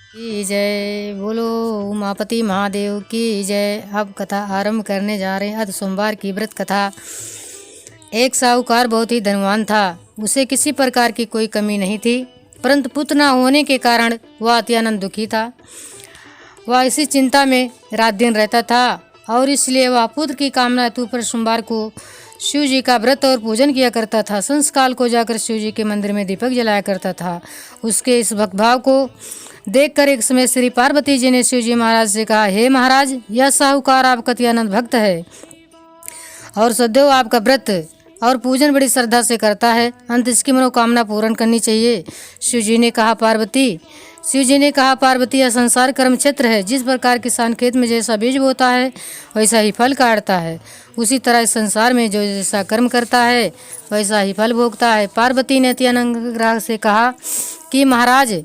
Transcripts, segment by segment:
की जय। बोलो उमापति महादेव की जय। अब कथा आरंभ करने जा रहे हैं। आज सोमवार की व्रत कथा। एक साहूकार बहुत ही धनवान था। उसे किसी प्रकार की कोई कमी नहीं थी, परंतु पुत्र न होने के कारण वह अत्यानंद दुखी था। वह इसी चिंता में रात दिन रहता था और इसलिए वह पुत्र की कामना हेतु पर सोमवार को शिव जी का व्रत और पूजन किया करता था। संस्काल को जाकर शिव जी के मंदिर में दीपक जलाया करता था। उसके इस भक्तिभाव को देखकर एक समय श्री पार्वती जी ने शिव जी महाराज से कहा, हे महाराज, यह साहूकार आपका अत्यानंद भक्त है और सदैव आपका व्रत और पूजन बड़ी श्रद्धा से करता है। अंत इसकी मनोकामना पूर्ण करनी चाहिए। शिव जी ने कहा, पार्वती, यह संसार कर्म क्षेत्र है। जिस प्रकार किसान खेत में जैसा बीज बोता है वैसा ही फल काटता है, उसी तरह इस संसार में जो जैसा कर्म करता है वैसा ही फल भोगता है। पार्वती ने अत्यानंद ग्राह से कहा कि महाराज,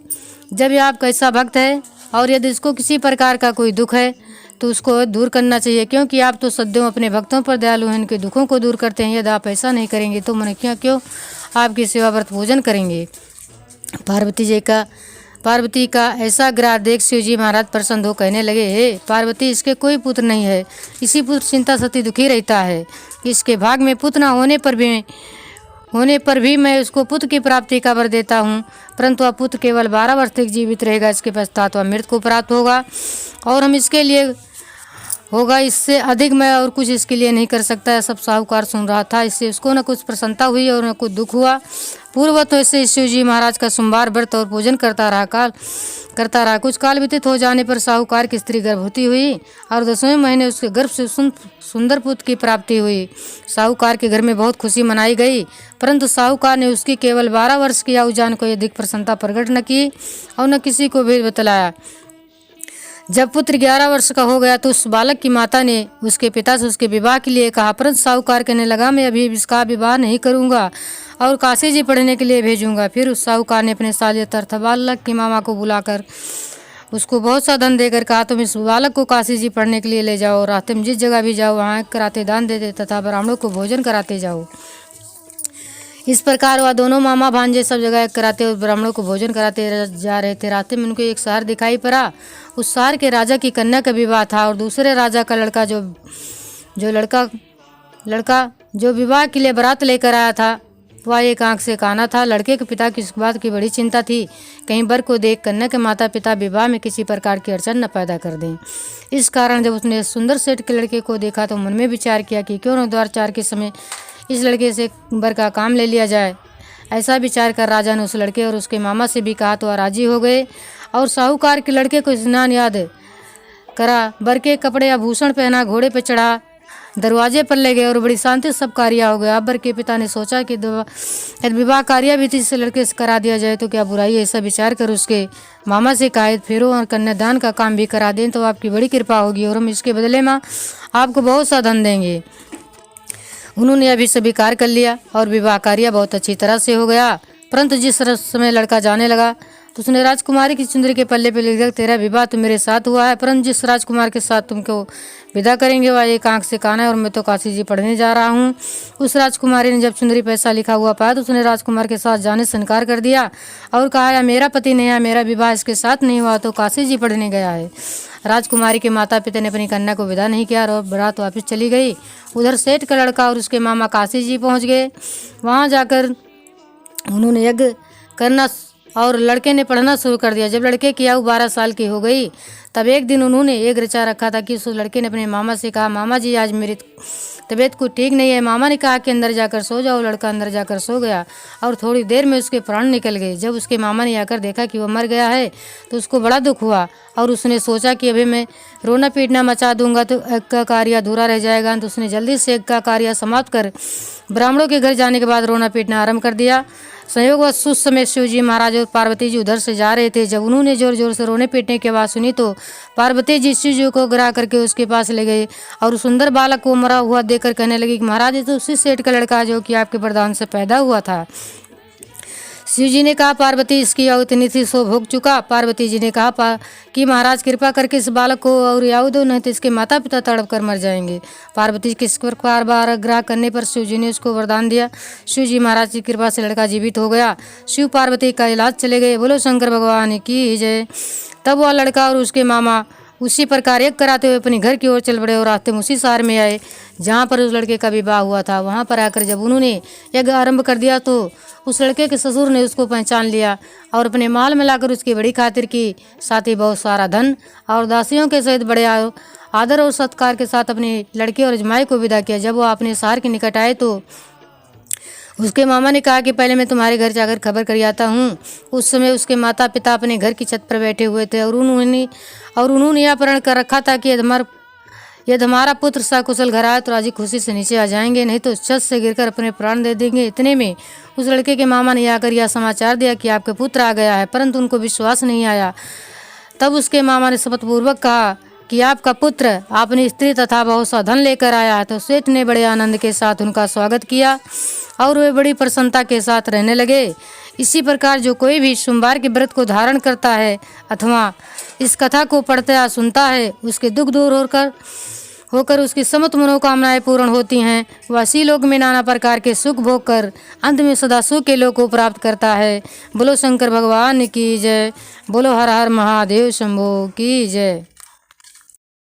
जब यह आपका ऐसा भक्त है और यदि इसको किसी प्रकार का कोई दुख है तो उसको दूर करना चाहिए, क्योंकि आप तो सदैव अपने भक्तों पर दयालु हैं, इनके दुखों को दूर करते हैं। यदि आप ऐसा नहीं करेंगे तो मन क्यों आपकी सेवा व्रत पूजन करेंगे। पार्वती का ऐसा ग्राह देख शिव जी महाराज प्रसन्न हो कहने लगे, हे पार्वती, इसके कोई पुत्र नहीं है। इसी पुत्र चिंता सती दुखी रहता है। इसके भाग में पुत्र न होने पर भी मैं उसको पुत्र की प्राप्ति का वर देता हूँ, परंतु वह पुत्र केवल 12 वर्ष तक जीवित रहेगा। इसके पश्चात वह मृत्यु को प्राप्त होगा और हम इसके लिए होगा, इससे अधिक मैं और कुछ इसके लिए नहीं कर सकता। सब साहूकार सुन रहा था, इससे उसको न कुछ प्रसन्नता हुई और न कुछ दुख हुआ। पूर्व तो ऐसे शिव जी महाराज का सोमवार व्रत और पूजन करता रहा। कुछ काल व्यतीत हो जाने पर साहूकार की स्त्री गर्भवती हुई और 10वें महीने उसके गर्भ से सुंदर पुत्र की प्राप्ति हुई। साहूकार के घर में बहुत खुशी मनाई गई, परंतु साहूकार ने उसकी केवल 12 वर्ष की आयु जान को अधिक प्रसन्नता प्रकट न की और न किसी को भी बतलाया। जब पुत्र 11 वर्ष का हो गया तो उस बालक की माता ने उसके पिता से उसके विवाह के लिए कहा, परंतु साहूकार कहने लगा, मैं अभी इसका विवाह नहीं करूंगा और काशी जी पढ़ने के लिए भेजूंगा। फिर उस साहूकार ने अपने साले तर्थ बालक की मामा को बुलाकर उसको बहुत सा धन देकर कहा, तुम इस बालक को काशी जी पढ़ने के लिए ले जाओ और रास्ते में जिस जगह भी जाओ वहाँ कराते दान देते तथा ब्राह्मणों को भोजन कराते जाओ। इस प्रकार वह दोनों मामा भांजे सब जगह कराते और ब्राह्मणों को भोजन कराते जा रहे थे। रास्ते में उनको एक शहर दिखाई पड़ा। उस शहर के राजा की कन्या का विवाह था और दूसरे राजा का लड़का जो विवाह के लिए बारात लेकर आया था वह एक आंख से काना था। लड़के के पिता की इस बात की बड़ी चिंता थी, कहीं वर को देख कन्या के माता पिता विवाह में किसी प्रकार की अड़चन न पैदा कर दें। इस कारण जब उसने सुंदर सेठ के लड़के को देखा तो मन में विचार किया कि क्यों न द्वार चार के समय इस लड़के से वर का काम ले लिया जाए। ऐसा विचार कर राजा ने उस लड़के और उसके मामा से भी कहा तो वह राजी हो गए और साहूकार के लड़के को स्नान याद करा, वर के कपड़े आभूषण पहना, घोड़े पर चढ़ा, दरवाजे पर ले गए और बड़ी शांति सब कार्य हो गया। अकबर के पिता ने सोचा कि यदि विवाह कार्य भी से लड़के से करा दिया जाए तो क्या बुराई है। ऐसा विचार कर उसके मामा से कहा, फेरों और कन्यादान का काम भी करा दें तो आपकी बड़ी कृपा होगी और हम इसके बदले में आपको बहुत सा धन देंगे। उन्होंने अभी स्वीकार कर लिया और विवाह कार्य बहुत अच्छी तरह से हो गया। परंतु जिस समय लड़का जाने लगा तो उसने राजकुमारी की चुंदरी के पल्ले पे लिख दिया, तेरा विवाह तो मेरे साथ हुआ है, परंतु जिस राजकुमार के साथ तुमको विदा करेंगे वह एक आंख से काना है और मैं तो काशी जी पढ़ने जा रहा हूँ। उस राजकुमारी ने जब चुंदरी पैसा लिखा हुआ पाया तो उसने राजकुमार के साथ जाने से इनकार कर दिया और कहा, या मेरा पति नहीं है, मेरा विवाह इसके साथ नहीं हुआ, तो काशी जी पढ़ने गया है। राजकुमारी के माता पिता ने अपनी कन्या को विदा नहीं किया और बारात वापस चली गई। उधर सेठ का लड़का और उसके मामा काशी जी पहुँच गए। वहाँ जाकर उन्होंने यज्ञ करना और लड़के ने पढ़ना शुरू कर दिया। जब लड़के की आयु 12 साल की हो गई तब एक दिन उन्होंने एक रचा रखा था कि उस लड़के ने अपने मामा से कहा, मामा जी आज मेरी तबीयत कुछ ठीक नहीं है। मामा ने कहा कि अंदर जाकर सो जाओ। लड़का अंदर जाकर सो गया और थोड़ी देर में उसके प्राण निकल गए। जब उसके मामा ने आकर देखा कि वह मर गया है तो उसको बड़ा दुख हुआ और उसने सोचा कि अभी मैं रोना पीटना मचा दूंगा तो यज्ञ का कार्य अधूरा रह जाएगा। तो उसने जल्दी से यज्ञ का कार्य समाप्त कर ब्राह्मणों के घर जाने के बाद रोना पीटना आरम्भ कर दिया। संयोगवश उस समय शिव जी महाराज और पार्वती जी उधर से जा रहे थे। जब उन्होंने जोर जोर से रोने पीटने की आवाज़ सुनी तो पार्वती जी शिव जी को गिरा करके उसके पास ले गए और सुंदर बालक को मरा हुआ देखकर कहने लगी कि महाराज ये तो उसी सेठ का लड़का जो कि आपके वरदान से पैदा हुआ था। शिव जी ने कहा पार्वती इसकी आयु इतनी थी सो भोग चुका। पार्वती जी ने कहा कि महाराज कृपा करके इस बालक को और आयु दो, नहीं तो इसके माता पिता तड़प कर मर जाएंगे। पार्वती जी किस प्रकार बार आग्रह करने पर शिव जी ने उसको वरदान दिया। शिव जी महाराज की कृपा से लड़का जीवित हो गया। शिव पार्वती का इलाज चले गए। बोलो शंकर भगवान की जय। तब वह लड़का और उसके मामा उसी प्रकार एक कराते हुए अपने घर की ओर चल पड़े और रास्ते में उसी शहर में आए जहाँ पर उस लड़के का विवाह हुआ था। वहाँ पर आकर जब उन्होंने यज्ञ आरंभ कर दिया तो उस लड़के के ससुर ने उसको पहचान लिया और अपने महल में लाकर उसकी बड़ी खातिर की, साथ ही बहुत सारा धन और दासियों के सहित बड़े आदर और सत्कार के साथ अपने लड़के और जमाई को विदा किया। जब वो अपने शहर के निकट आए तो उसके मामा ने कहा कि पहले मैं तुम्हारे घर जाकर खबर कर आता हूँ। उस समय उसके माता पिता अपने घर की छत पर बैठे हुए थे और उन्होंने यह प्रण कर रखा था कि यदि हमारा पुत्र सकुशल घर आए तो राजी खुशी से नीचे आ जाएंगे, नहीं तो छत से गिरकर अपने प्राण दे देंगे। इतने में उस लड़के के मामा ने आकर यह समाचार दिया कि आपके पुत्र आ गया है, परंतु उनको विश्वास नहीं आया। तब उसके मामा ने शपथपूर्वक कहा कि आपका पुत्र अपनी स्त्री तथा बहुत सा धन लेकर आया है। तो श्वेत ने बड़े आनंद के साथ उनका स्वागत किया और वे बड़ी प्रसन्नता के साथ रहने लगे। इसी प्रकार जो कोई भी सोमवार के व्रत को धारण करता है अथवा इस कथा को पढ़ता या सुनता है, उसके दुख दूर होकर उसकी समस्त मनोकामनाएं पूर्ण होती हैं। वह इसी लोक में नाना प्रकार के सुख भोग कर अंत में सदा सुख के लोक को प्राप्त करता है। बोलो शंकर भगवान की जय। बोलो हर हर महादेव शंभो की जय।